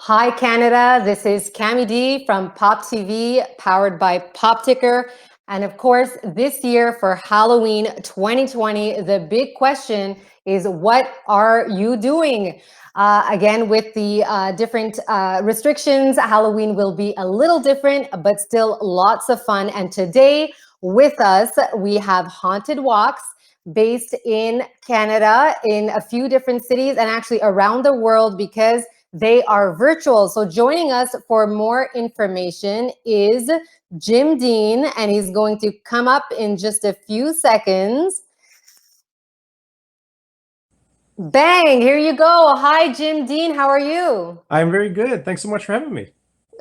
Hi, Canada. This is Cami D from Pop TV, powered by Pop TikR. And of course, this year for Halloween 2020, the big question is, what are you doing? Again, with the different restrictions, Halloween will be a little different, but still lots of fun. And today with us, we have Haunted Walks based in Canada, in a few different cities, and actually around the world, because they are virtual. So joining us for more information is Jim Dean, and he's going to come up in just a few seconds. Bang, here you go. Hi, Jim Dean. How are you? I'm very good. Thanks so much for having me.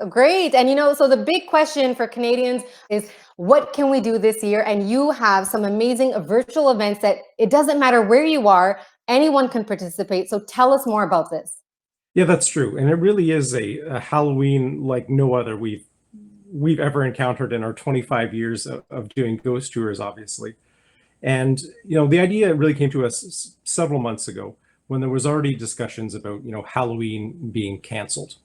Great. And so the big question for Canadians is, what can we do this year? And you have some amazing virtual events that it doesn't matter where you are, anyone can participate. So tell us more about this. Yeah, that's true. And it really is a Halloween like no other we've ever encountered in our 25 years of doing ghost tours, obviously. And the idea really came to us several months ago when there was already discussions about Halloween being canceled.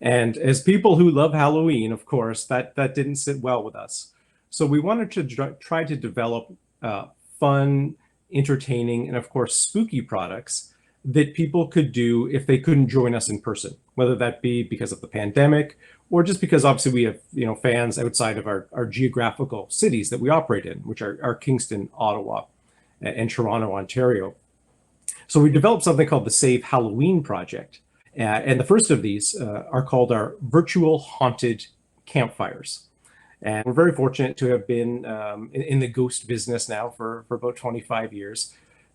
And as people who love Halloween, of course, that didn't sit well with us. So we wanted to try to develop fun, entertaining, and of course spooky products that people could do if they couldn't join us in person, whether that be because of the pandemic or just because obviously we have fans outside of our geographical cities that we operate in, which are Kingston, Ottawa, and Toronto, Ontario. So we developed something called the Save Halloween Project. And the first of these are called our virtual haunted campfires. And we're very fortunate to have been in the ghost business now for about 25 years.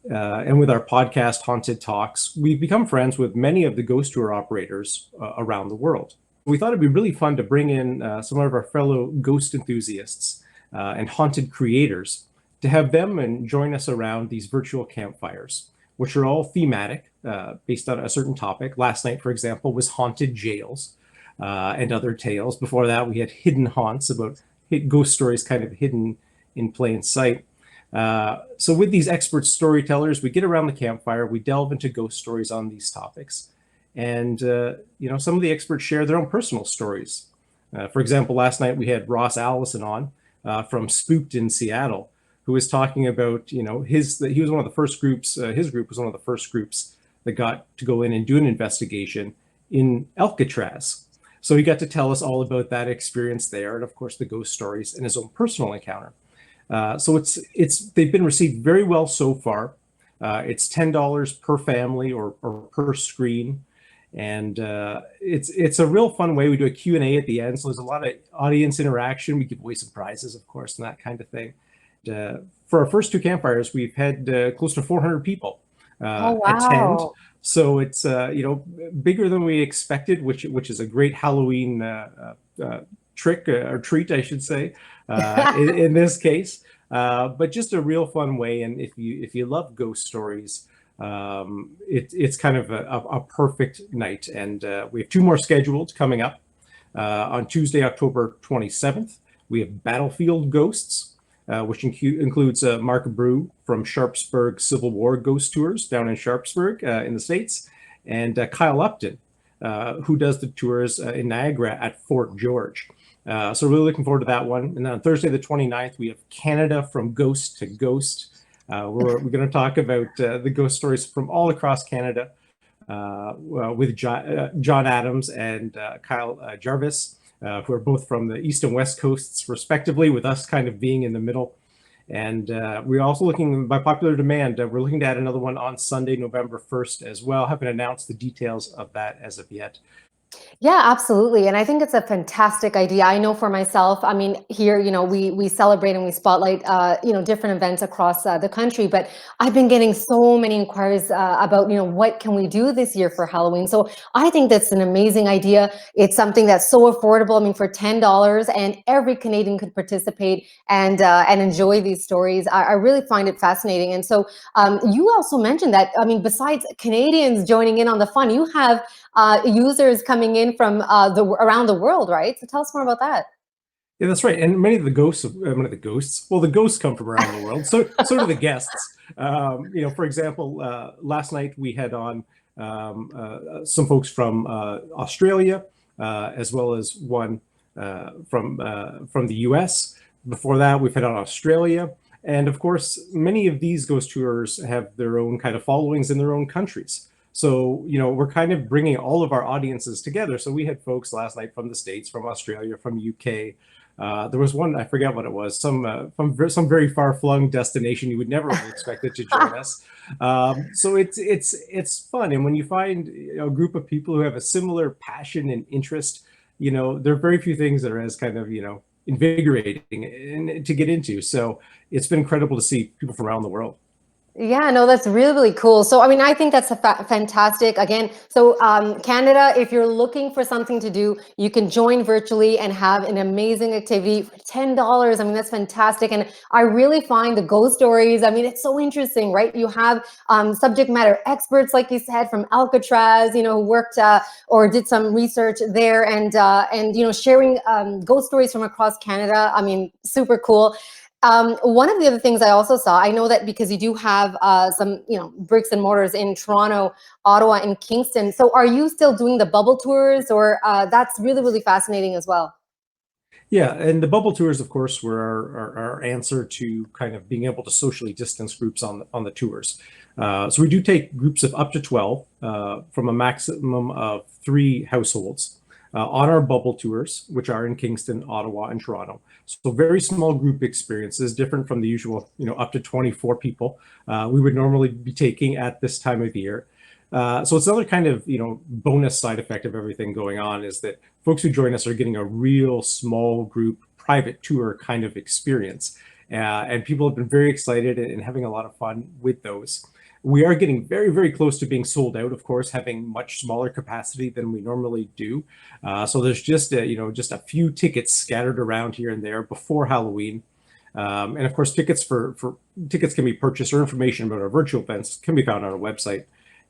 And with our podcast, Haunted Talks, we've become friends with many of the ghost tour operators around the world. We thought it'd be really fun to bring in some of our fellow ghost enthusiasts and haunted creators to have them and join us around these virtual campfires, which are all thematic, based on a certain topic. Last night, for example, was haunted jails and other tales. Before that, we had hidden haunts, about ghost stories kind of hidden in plain sight. So with these expert storytellers, we get around the campfire, we delve into ghost stories on these topics. And, some of the experts share their own personal stories. For example, last night we had Ross Allison on from Spooked in Seattle, who was talking about, he was one of the first groups, his group was one of the first groups that got to go in and do an investigation in Alcatraz. So he got to tell us all about that experience there, and of course the ghost stories and his own personal encounter. So they've been received very well so far. It's $10 per family or per screen. And it's a real fun way. We do a Q&A at the end, so there's a lot of audience interaction. We give away some prizes, of course, and that kind of thing. For our first two campfires, we've had close to 400 people attend. So it's bigger than we expected, which is a great Halloween trick or treat, I should say, in this case. But just a real fun way. And if you love ghost stories, it's kind of a perfect night. And we have two more scheduled coming up. On Tuesday, October 27th, we have Battlefield Ghosts, which includes Mark Brew from Sharpsburg Civil War Ghost Tours down in Sharpsburg in the States, and Kyle Upton, who does the tours in Niagara at Fort George. So really looking forward to that one. And then on Thursday, the 29th, we have Canada from Ghost to Ghost. We're going to talk about the ghost stories from all across Canada with John Adams and Kyle Jarvis, who are both from the East and West Coasts, respectively, with us kind of being in the middle. And we're also looking, by popular demand, we're looking to add another one on Sunday, November 1st as well. Haven't announced the details of that as of yet. Yeah, absolutely. And I think it's a fantastic idea. I know for myself, I mean, here, we celebrate and we spotlight, different events across the country, but I've been getting so many inquiries about, what can we do this year for Halloween? So I think that's an amazing idea. It's something that's so affordable. I mean, for $10, and every Canadian could participate and enjoy these stories. I really find it fascinating. And so you also mentioned that, I mean, besides Canadians joining in on the fun, you have users coming in from around the world, right? So tell us more about that. Yeah, that's right. And many of the ghosts, well, the ghosts come from around the world. So do the guests. For example, last night we had on some folks from Australia, as well as one from the US. Before that, we've had on Australia. And of course, many of these ghost tours have their own kind of followings in their own countries. So, we're kind of bringing all of our audiences together. So we had folks last night from the States, from Australia, from UK. There was one, I forget what it was, some from some very far-flung destination you would never have expected to join us. So it's fun. And when you find a group of people who have a similar passion and interest, there are very few things that are as kind of, invigorating and to get into. So it's been incredible to see people from around the world. Yeah, no, that's really, really cool. So, I mean, I think that's a fantastic. Again, so Canada, if you're looking for something to do, you can join virtually and have an amazing activity for $10. I mean, that's fantastic. And I really find the ghost stories, I mean, it's so interesting, right? You have subject matter experts, like you said, from Alcatraz, who worked or did some research there, and sharing ghost stories from across Canada. I mean, super cool. One of the other things I also saw, I know that because you do have some, bricks and mortars in Toronto, Ottawa, and Kingston. So are you still doing the bubble tours, or that's really, really fascinating as well? Yeah, and the bubble tours, of course, were our answer to kind of being able to socially distance groups on the tours. So we do take groups of up to 12 from a maximum of 3 households on our bubble tours, which are in Kingston, Ottawa, and Toronto. So very small group experiences, different from the usual, up to 24 people we would normally be taking at this time of year. So it's another kind of, bonus side effect of everything going on is that folks who join us are getting a real small group private tour kind of experience. And people have been very excited and having a lot of fun with those. We are getting very, very close to being sold out, of course, having much smaller capacity than we normally do. So there's just a few tickets scattered around here and there before Halloween. And of course, tickets can be purchased, or information about our virtual events can be found on our website,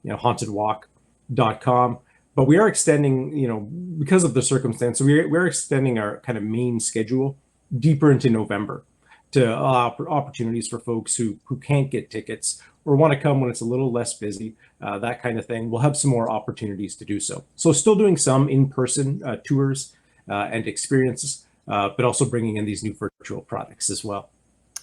hauntedwalk.com. But we are extending, because of the circumstance, we're extending our kind of main schedule deeper into November to allow opportunities for folks who can't get tickets or want to come when it's a little less busy, that kind of thing. We'll have some more opportunities to do so. So still doing some in-person tours and experiences, but also bringing in these new virtual products as well.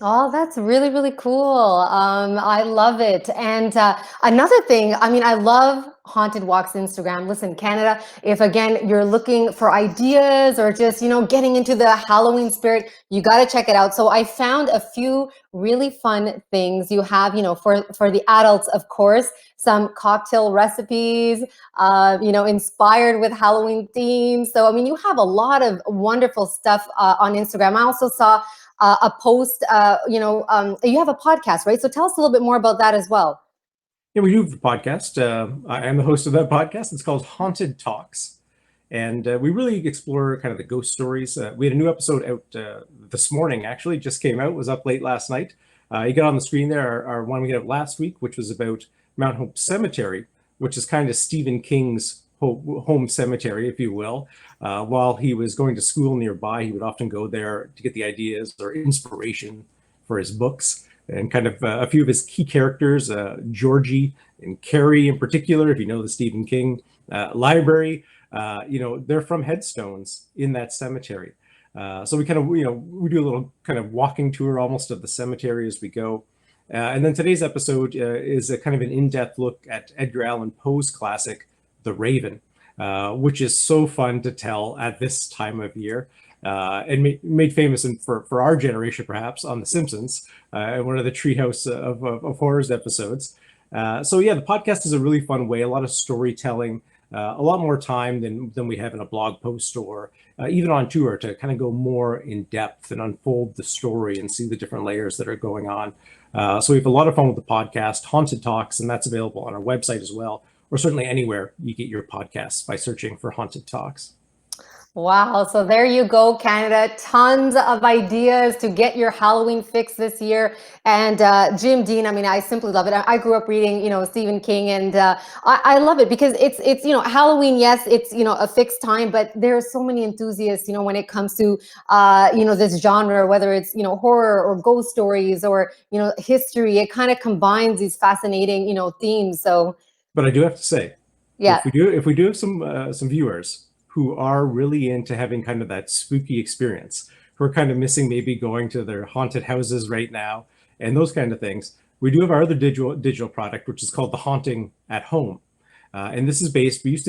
Oh, that's really, really cool. I love it. And another thing, I mean, I love Haunted Walks Instagram. Listen, Canada, if again, you're looking for ideas or just, getting into the Halloween spirit, you got to check it out. So I found a few really fun things. You have, for the adults, of course, some cocktail recipes, inspired with Halloween themes. So, I mean, you have a lot of wonderful stuff on Instagram. I also saw a post, you have a podcast, right? So tell us a little bit more about that as well. Yeah, we do have a podcast. I am the host of that podcast. It's called Haunted Talks. And we really explore kind of the ghost stories. We had a new episode out this morning, actually, just came out, was up late last night. You got on the screen there our one we had last week, which was about Mount Hope Cemetery, which is kind of Stephen King's home cemetery, if you will. While he was going to school nearby, he would often go there to get the ideas or inspiration for his books. And kind of a few of his key characters, Georgie and Carrie in particular, if you know the Stephen King library, they're from headstones in that cemetery. So we kind of, we do a little kind of walking tour almost of the cemetery as we go. And then today's episode is a kind of an in-depth look at Edgar Allan Poe's classic, The Raven, which is so fun to tell at this time of year. And made famous for our generation, perhaps, on The Simpsons, one of the Treehouse of Horrors episodes. So yeah, the podcast is a really fun way, a lot of storytelling, a lot more time than we have in a blog post or even on tour to kind of go more in depth and unfold the story and see the different layers that are going on. So we have a lot of fun with the podcast, Haunted Talks, and that's available on our website as well, or certainly anywhere you get your podcasts by searching for Haunted Talks. Wow. So there you go, Canada. Tons of ideas to get your Halloween fix this year. And Jim Dean, I mean, I simply love it. I grew up reading, Stephen King, and I love it because it's Halloween. Yes, it's, a fixed time, but there are so many enthusiasts, when it comes to, this genre, whether it's, horror or ghost stories or, history. It kind of combines these fascinating, themes. So But I do have to say, Yeah. if we do have some viewers who are really into having kind of that spooky experience, who are kind of missing maybe going to their haunted houses right now and those kind of things, we do have our other digital product, which is called the Haunting at Home. And this is based, we used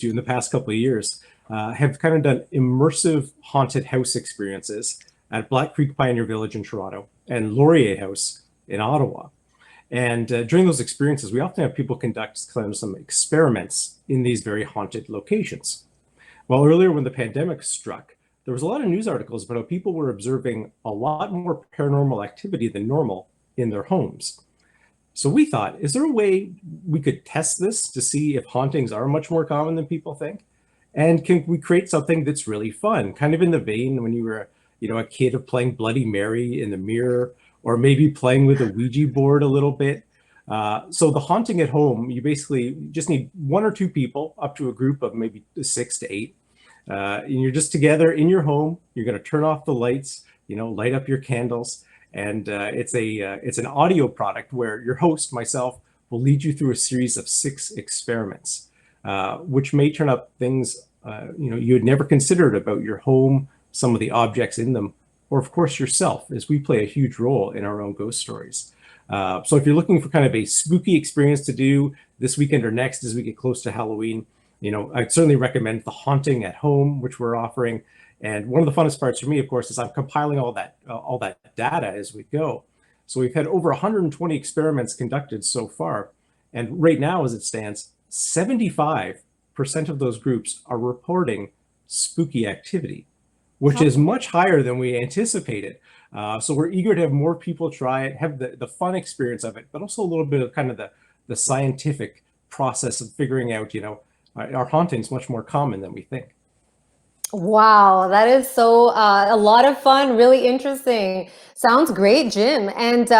to in the past couple of years, have kind of done immersive haunted house experiences at Black Creek Pioneer Village in Toronto and Laurier House in Ottawa. And during those experiences, we often have people conduct kind of some experiments in these very haunted locations. Well, earlier when the pandemic struck, there was a lot of news articles about how people were observing a lot more paranormal activity than normal in their homes. So we thought, is there a way we could test this to see if hauntings are much more common than people think? And can we create something that's really fun, kind of in the vein when you were, a kid of playing Bloody Mary in the mirror, or maybe playing with a Ouija board a little bit? So the Haunting at Home, you basically just need one or two people, up to a group of maybe 6 to 8. And you're just together in your home. You're going to turn off the lights, light up your candles. And it's an audio product where your host, myself, will lead you through a series of 6 experiments, which may turn up things you had never considered about your home, some of the objects in them, or of course yourself, as we play a huge role in our own ghost stories. So if you're looking for kind of a spooky experience to do this weekend or next as we get close to Halloween, I'd certainly recommend the Haunting at Home, which we're offering. And one of the funnest parts for me, of course, is I'm compiling all that data as we go. So we've had over 120 experiments conducted so far. And right now, as it stands, 75% of those groups are reporting spooky activity, which is much higher than we anticipated. So we're eager to have more people try it, have the fun experience of it, but also a little bit of kind of the scientific process of figuring out, our hauntings much more common than we think. Wow, that is so a lot of fun, really interesting. Sounds great, Jim. And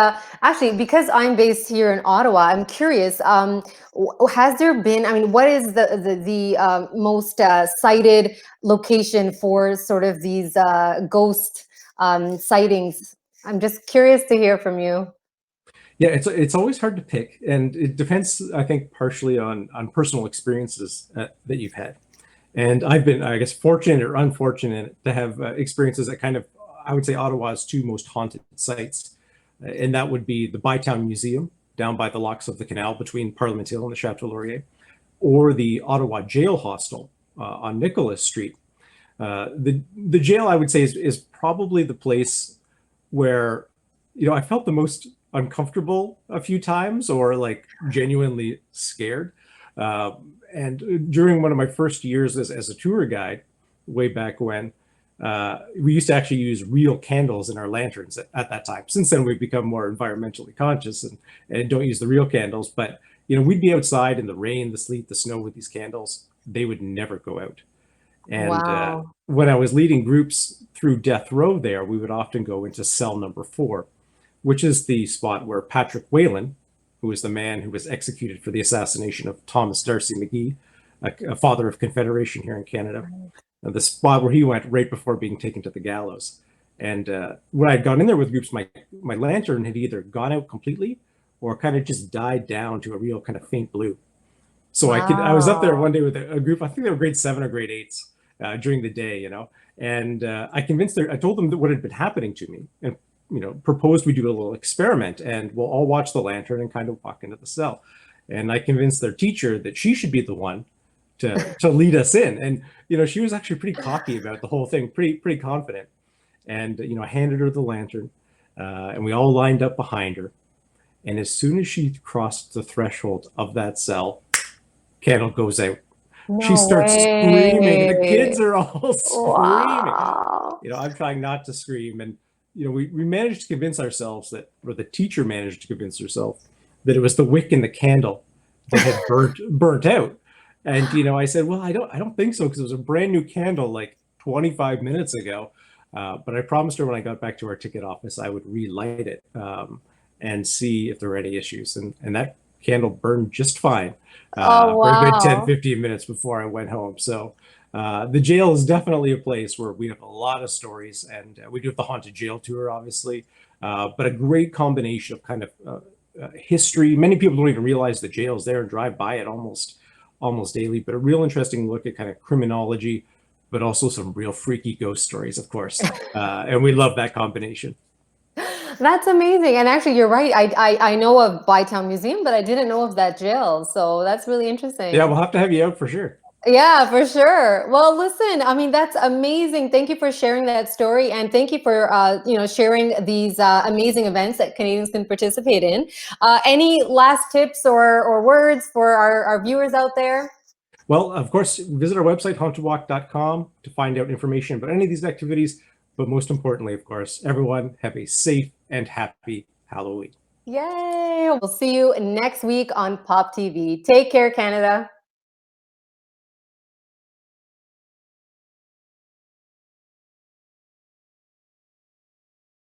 actually, because I'm based here in Ottawa, I'm curious. Has there been? I mean, what is the most cited location for sort of these ghost sightings? I'm just curious to hear from you. Yeah, it's always hard to pick, and it depends, I think, partially on personal experiences that you've had. And I've been, I guess, fortunate or unfortunate to have experiences at kind of, I would say, Ottawa's 2 most haunted sites. And that would be the Bytown Museum down by the locks of the canal between Parliament Hill and the Chateau Laurier, or the Ottawa Jail Hostel on Nicholas Street. The jail, I would say, is probably the place where, I felt the most uncomfortable a few times, or like genuinely scared. And during one of my first years as a tour guide, way back when, we used to actually use real candles in our lanterns at that time. Since then, we've become more environmentally conscious and don't use the real candles. But, we'd be outside in the rain, the sleet, the snow with these candles. They would never go out. And Wow. when I was leading groups through death row there, we would often go into cell number 4, which is the spot where Patrick Whalen, who was the man who was executed for the assassination of Thomas D'Arcy McGee, a father of Confederation here in Canada, the spot where he went right before being taken to the gallows. And when I'd gone in there with groups, my lantern had either gone out completely or kind of just died down to a real kind of faint blue. So I was up there Wow. one day with a group, I think they were grade 7 or grade 8s during the day, and I told them what had been happening to me, and proposed we do a little experiment, and we'll all watch the lantern and kind of walk into the cell. And I convinced their teacher that she should be the one to lead us in. And she was actually pretty cocky about the whole thing, pretty confident. And I handed her the lantern, and we all lined up behind her. And as soon as she crossed the threshold of that cell, candle goes out. She No starts screaming. The way. kids are all screaming. Wow. I'm trying not to scream. And, we managed to convince ourselves or the teacher managed to convince herself that it was the wick in the candle that had burnt out. And, I said, well, I don't think so, because it was a brand new candle like 25 minutes ago. But I promised her when I got back to our ticket office, I would relight it and see if there were any issues. And that candle burned just fine Oh, for a good 10, wow. 15 minutes before I went home. So the jail is definitely a place where we have a lot of stories, and we do have the haunted jail tour, obviously, but a great combination of kind of history. Many people don't even realize the jail's there and drive by it almost daily, but a real interesting look at kind of criminology, but also some real freaky ghost stories, of course. And we love that combination. That's amazing. And actually, you're right. I know of Bytown Museum, but I didn't know of that jail. So that's really interesting. Yeah, we'll have to have you out for sure. Yeah, for sure. Well, listen, I mean, that's amazing. Thank you for sharing that story, and thank you for sharing these amazing events that Canadians can participate in. Any last tips or words for our viewers out there? Well, of course, visit our website, hauntedwalk.com, to find out information about any of these activities. But most importantly, of course, everyone have a safe and happy Halloween. Yay! We'll see you next week on Pop TV. Take care, Canada.